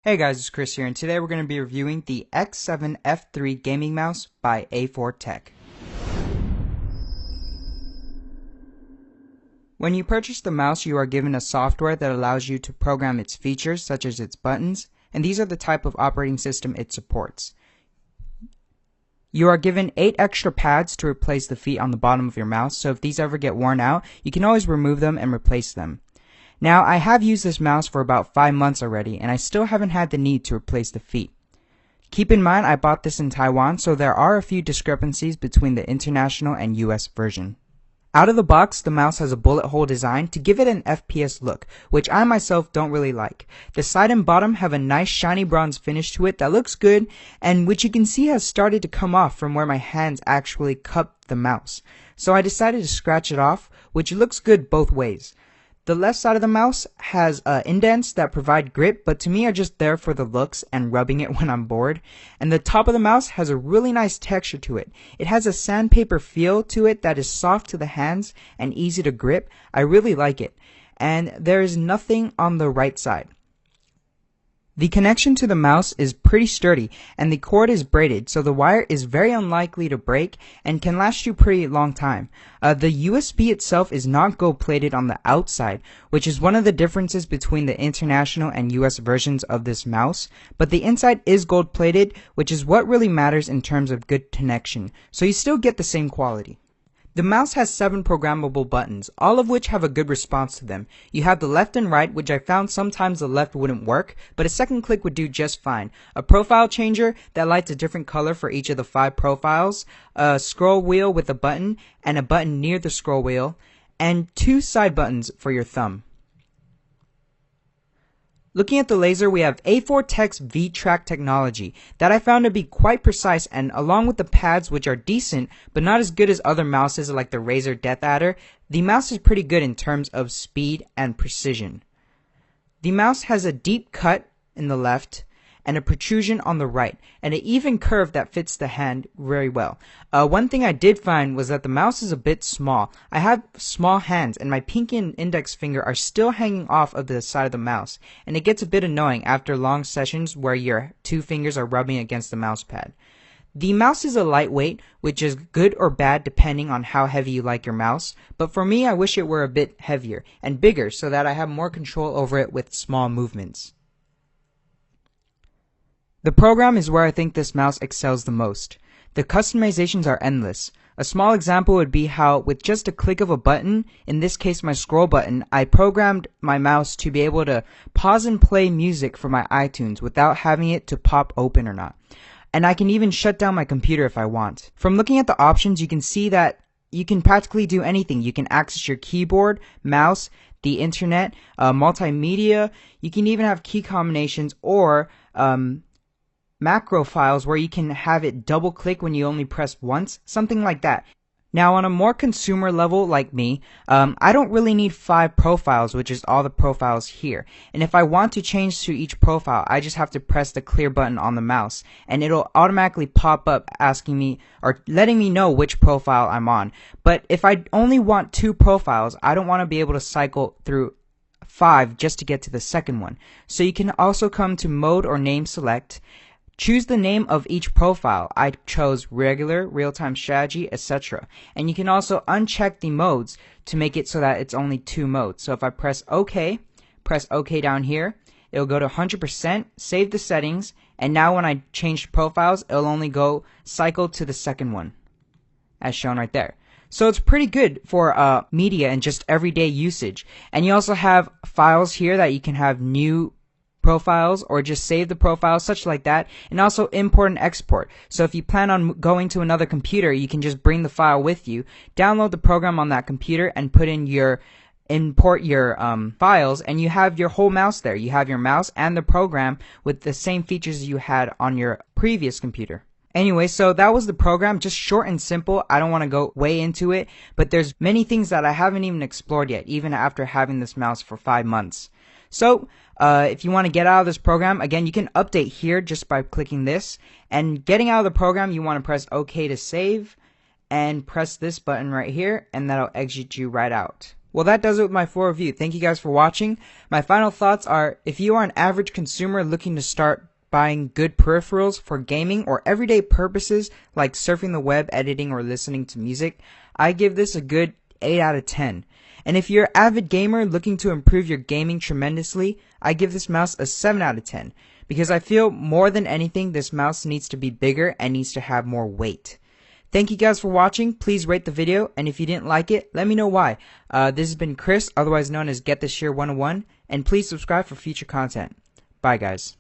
Hey guys, it's Chris here, and today we're going to be reviewing the X7 F3 gaming mouse by A4Tech. When you purchase the mouse, you are given a software that allows you to program its features, such as its buttons, and these are the type of operating system it supports. You are given 8 extra pads to replace the feet on the bottom of your mouse, so if these ever get worn out, you can always remove them and replace them. Now, I have used this mouse for about 5 months already, and I still haven't had the need to replace the feet. Keep in mind I bought this in Taiwan, so there are a few discrepancies between the international and US version. Out of the box, the mouse has a bullet hole design to give it an FPS look, which I myself don't really like. The side and bottom have a nice shiny bronze finish to it that looks good, and which you can see has started to come off from where my hands actually cup the mouse. So I decided to scratch it off, which looks good both ways. The left side of the mouse has indents that provide grip, but to me are just there for the looks and rubbing it when I'm bored. And the top of the mouse has a really nice texture to it. It has a sandpaper feel to it that is soft to the hands and easy to grip. I really like it. And there is nothing on the right side. The connection to the mouse is pretty sturdy, and the cord is braided, so the wire is very unlikely to break and can last you a pretty long time. The USB itself is not gold-plated on the outside, which is one of the differences between the international and US versions of this mouse, but the inside is gold-plated, which is what really matters in terms of good connection, so you still get the same quality. The mouse has 7 programmable buttons, all of which have a good response to them. You have the left and right, which I found sometimes the left wouldn't work, but a second click would do just fine. A profile changer that lights a different color for each of the 5 profiles, a scroll wheel with a button, and a button near the scroll wheel, and 2 side buttons for your thumb. Looking at the laser, we have A4Tech's V-Track technology that I found to be quite precise, and along with the pads, which are decent but not as good as other mouses like the Razer Death Adder, the mouse is pretty good in terms of speed and precision. The mouse has a deep cut in the left and a protrusion on the right, and an even curve that fits the hand very well. One thing I did find was that the mouse is a bit small. I have small hands, and my pinky and index finger are still hanging off of the side of the mouse, and it gets a bit annoying after long sessions where your 2 fingers are rubbing against the mouse pad. The mouse is a lightweight, which is good or bad depending on how heavy you like your mouse, but for me I wish it were a bit heavier and bigger so that I have more control over it with small movements. The program is where I think this mouse excels the most. The customizations are endless. A small example would be how, with just a click of a button, in this case my scroll button, I programmed my mouse to be able to pause and play music for my iTunes without having it to pop open or not. And I can even shut down my computer if I want. From looking at the options, you can see that you can practically do anything. You can access your keyboard, mouse, the internet, multimedia. You can even have key combinations or macro files where you can have it double click when you only press once, something like that. Now on a more consumer level like me, I don't really need 5 profiles, which is all the profiles here. And if I want to change to each profile, I just have to press the clear button on the mouse and it'll automatically pop up asking me or letting me know which profile I'm on. But if I only want 2 profiles, I don't want to be able to cycle through 5 just to get to the second one. So you can also come to mode or name select. Choose the name of each profile. I chose regular, real-time strategy, etc. And you can also uncheck the modes to make it so that it's only 2 modes. So if I press OK down here, it'll go to 100%, save the settings, and now when I change profiles, it'll only go cycle to the second one, as shown right there. So it's pretty good for media and just everyday usage. And you also have files here that you can have new profiles or just save the profile, such like that, and also import and export. So if you plan on going to another computer, you can just bring the file with you, download the program on that computer, and import your files, and you have your whole mouse there. You have your mouse and the program with the same features you had on your previous computer. Anyway, so that was the program, just short and simple. I don't want to go way into it, but there's many things that I haven't even explored yet, even after having this mouse for 5 months. So, if you want to get out of this program, again, you can update here just by clicking this. And getting out of the program, you want to press OK to save, and press this button right here, and that'll exit you right out. Well, that does it with my full review. Thank you guys for watching. My final thoughts are, if you are an average consumer looking to start buying good peripherals for gaming or everyday purposes like surfing the web, editing, or listening to music, I give this a good 8 out of 10. And if you're an avid gamer looking to improve your gaming tremendously, I give this mouse a 7 out of 10. Because I feel more than anything this mouse needs to be bigger and needs to have more weight. Thank you guys for watching. Please rate the video, and if you didn't like it, let me know why. This has been Chris, otherwise known as Get This Year 101, and please subscribe for future content. Bye guys.